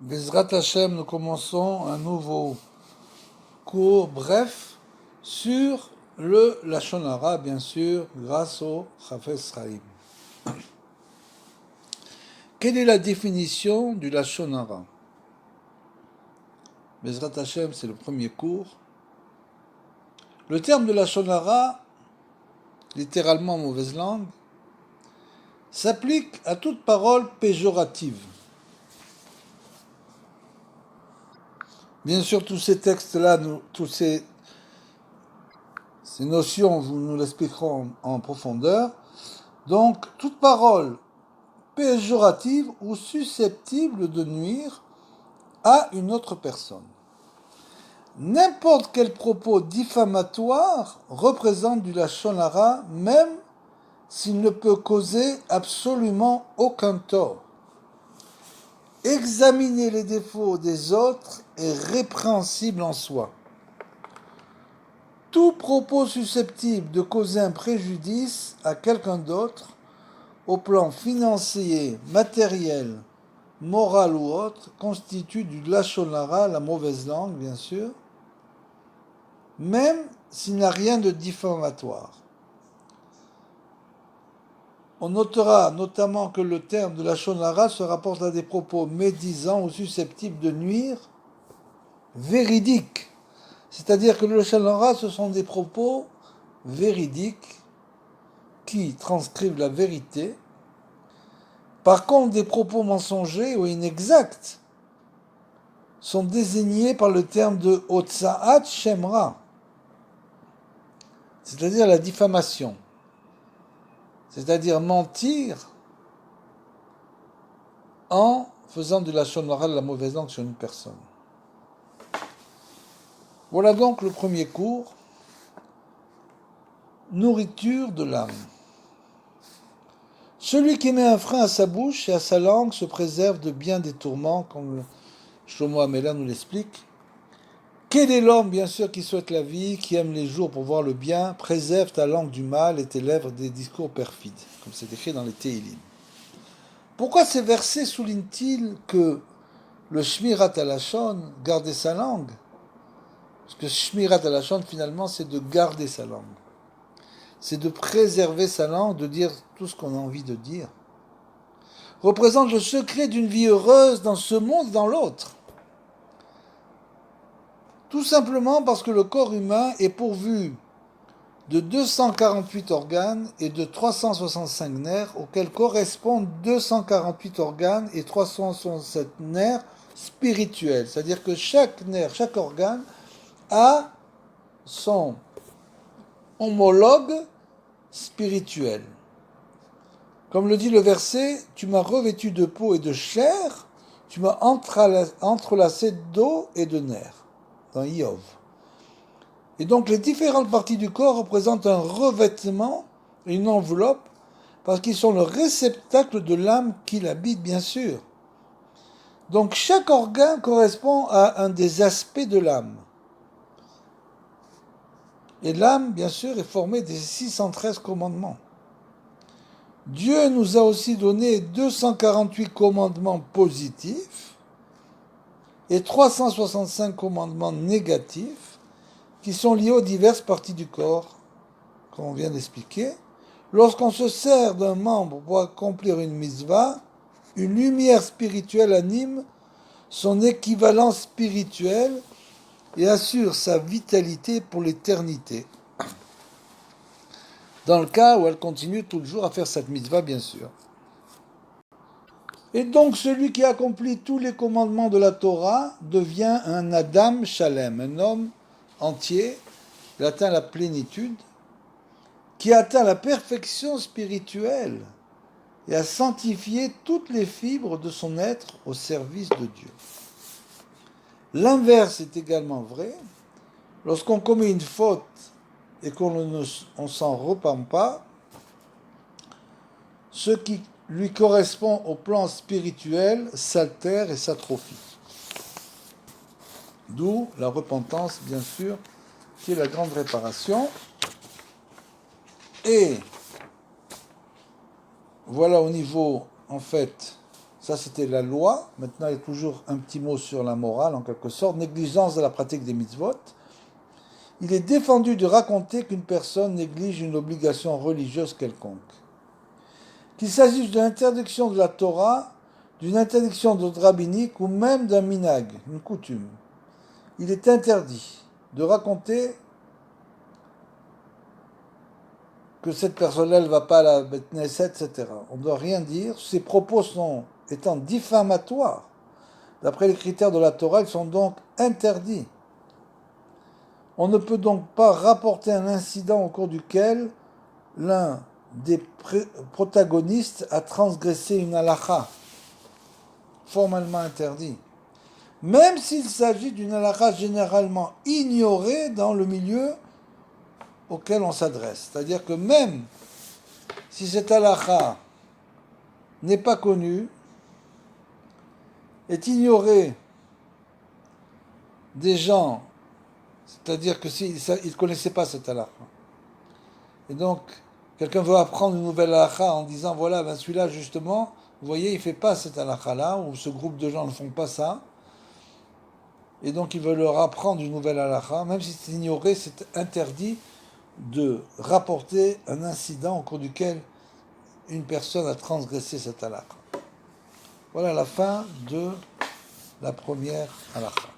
Bezrat Hashem, nous commençons un nouveau cours bref sur le Lashon Hara, bien sûr, grâce au Chafetz Chaim. Quelle est la définition du Lashon Hara? Bezrat Hashem, c'est le premier cours. Le terme de Lashon Hara, littéralement mauvaise langue, s'applique à toute parole péjorative. Bien sûr, tous ces textes-là, toutes ces notions, nous l'expliquerons en profondeur. Donc, toute parole péjorative ou susceptible de nuire à une autre personne. N'importe quel propos diffamatoire représente du lashon hara, même s'il ne peut causer absolument aucun tort. Examiner les défauts des autres est répréhensible en soi. Tout propos susceptible de causer un préjudice à quelqu'un d'autre, au plan financier, matériel, moral ou autre, constitue du lashon hara, la mauvaise langue bien sûr, même s'il n'a rien de diffamatoire. On notera notamment que le terme de lashon hara se rapporte à des propos médisants ou susceptibles de nuire véridiques. C'est-à-dire que le lashon hara, ce sont des propos véridiques qui transcrivent la vérité. Par contre, des propos mensongers ou inexacts sont désignés par le terme de Hotzaat Shem Ra, c'est-à-dire la diffamation, c'est-à-dire mentir en faisant de la lashon hara la mauvaise langue sur une personne. Voilà donc le premier cours, nourriture de l'âme. Celui qui met un frein à sa bouche et à sa langue se préserve de bien des tourments, comme Shlomo Amela nous l'explique. Quel est l'homme, bien sûr, qui souhaite la vie, qui aime les jours pour voir le bien, préserve ta langue du mal et tes lèvres des discours perfides, comme c'est écrit dans les Tehillim. Pourquoi ces versets soulignent-ils que le Shmirat HaLashon, garder sa langue, parce que Shmirat HaLashon, finalement, c'est de garder sa langue. C'est de préserver sa langue, de dire tout ce qu'on a envie de dire, représente le secret d'une vie heureuse dans ce monde et dans l'autre. Tout simplement parce que le corps humain est pourvu de 248 organes et de 365 nerfs, auxquels correspondent 248 organes et 367 nerfs spirituels. C'est-à-dire que chaque nerf, chaque organe a son homologue spirituel. Comme le dit le verset, tu m'as revêtu de peau et de chair, tu m'as entrelacé d'eau et de nerfs, dans Iov. Et donc les différentes parties du corps représentent un revêtement, une enveloppe, parce qu'ils sont le réceptacle de l'âme qui l'habite, bien sûr. Donc chaque organe correspond à un des aspects de l'âme. Et l'âme, bien sûr, est formée des 613 commandements. Dieu nous a aussi donné 248 commandements positifs et 365 commandements négatifs qui sont liés aux diverses parties du corps, comme on vient d'expliquer. Lorsqu'on se sert d'un membre pour accomplir une mitzvah, une lumière spirituelle anime son équivalent spirituel et assure sa vitalité pour l'éternité. Dans le cas où elle continue toujours à faire cette mitzvah, bien sûr. Et donc celui qui accomplit tous les commandements de la Torah devient un Adam Shalem, un homme entier, il atteint la plénitude, qui atteint la perfection spirituelle et a sanctifié toutes les fibres de son être au service de Dieu. L'inverse est également vrai. Lorsqu'on commet une faute et qu'on ne s'en repent pas, ce qui lui correspond au plan spirituel s'altère et s'atrophie. D'où la repentance, bien sûr, qui est la grande réparation. Et voilà au niveau, en fait, Ça, c'était la loi. Maintenant, il y a toujours un petit mot sur la morale, en quelque sorte. Négligence de la pratique des mitzvot. Il est défendu de raconter qu'une personne néglige une obligation religieuse quelconque. Qu'il s'agisse de l'interdiction de la Torah, d'une interdiction d'ordre rabbinique ou même d'un minag, une coutume. Il est interdit de raconter que cette personne-là ne va pas à la Beth Knesset, etc. On ne doit rien dire. Ces propos étant diffamatoires, d'après les critères de la Torah, ils sont donc interdits. On ne peut donc pas rapporter un incident au cours duquel l'un des protagonistes a transgressé une halakha, formellement interdit. Même s'il s'agit d'une halakha généralement ignorée dans le milieu auquel on s'adresse. C'est-à-dire que même si cette halakha n'est pas connue, est ignorée des gens, c'est-à-dire que s'ils ne connaissaient pas cette halakha. Et donc, quelqu'un veut apprendre une nouvelle halakha en disant, voilà, ben celui-là justement, vous voyez, il ne fait pas cette halakha-là, ou ce groupe de gens ne font pas ça. Et donc, il veut leur apprendre une nouvelle halakha, même si c'est ignoré, c'est interdit de rapporter un incident au cours duquel une personne a transgressé cette halakha. Voilà la fin de la première halakha.